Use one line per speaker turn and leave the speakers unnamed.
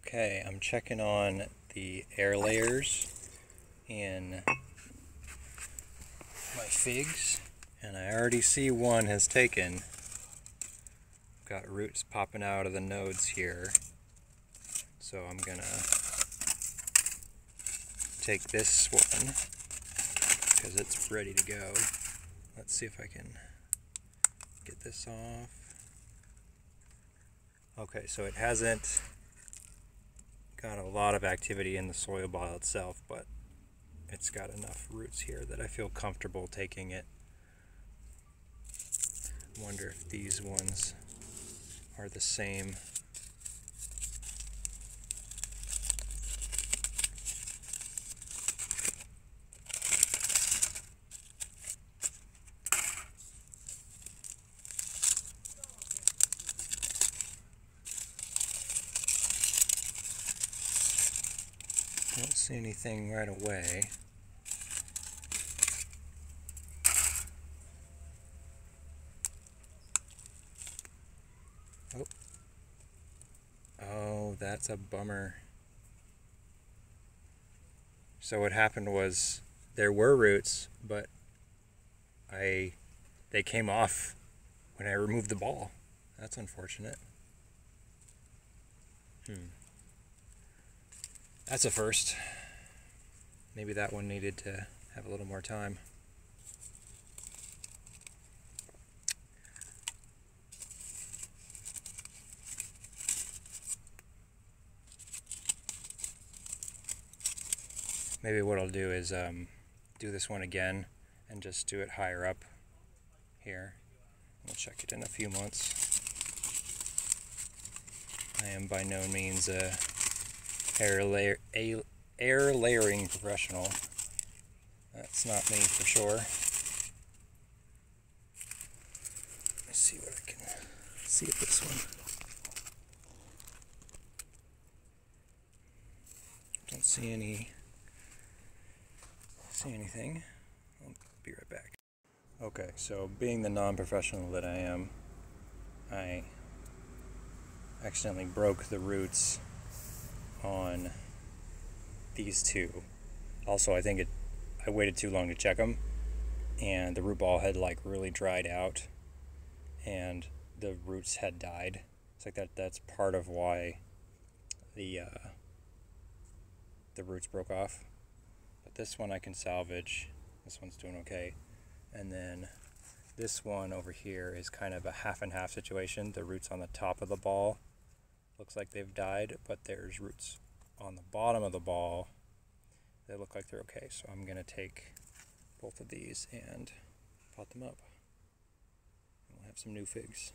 Okay, I'm checking on the air layers in my figs, and I already see one has taken. Got roots popping out of the nodes here, so I'm gonna take this one because it's ready to go. Let's see if I can get this off. Okay, so it hasn't got a lot of activity in the soil ball itself, but it's got enough roots here that I feel comfortable taking it. I wonder if these ones are the same. Don't see anything right away. Oh, that's a bummer. So what happened was there were roots, but they came off when I removed the ball. That's unfortunate. That's a first. Maybe that one needed to have a little more time. Maybe what I'll do is do this one again and just do it higher up here. We'll check it in a few months. I am by no means a air layering professional. That's not me for sure. Let me see what I can see with this one. Don't see anything. I'll be right back. Okay, so being the non-professional that I am, I accidentally broke the roots on these two. Also, I think I waited too long to check them, and the root ball had like really dried out, and the roots had died. It's like that's part of why the roots broke off. But this one I can salvage. This one's doing okay. And then this one over here is kind of a half and half situation. The roots on the top of the ball looks like they've died, but there's roots on the bottom of the ball that look like they're okay. So I'm going to take both of these and pot them up. We'll have some new figs.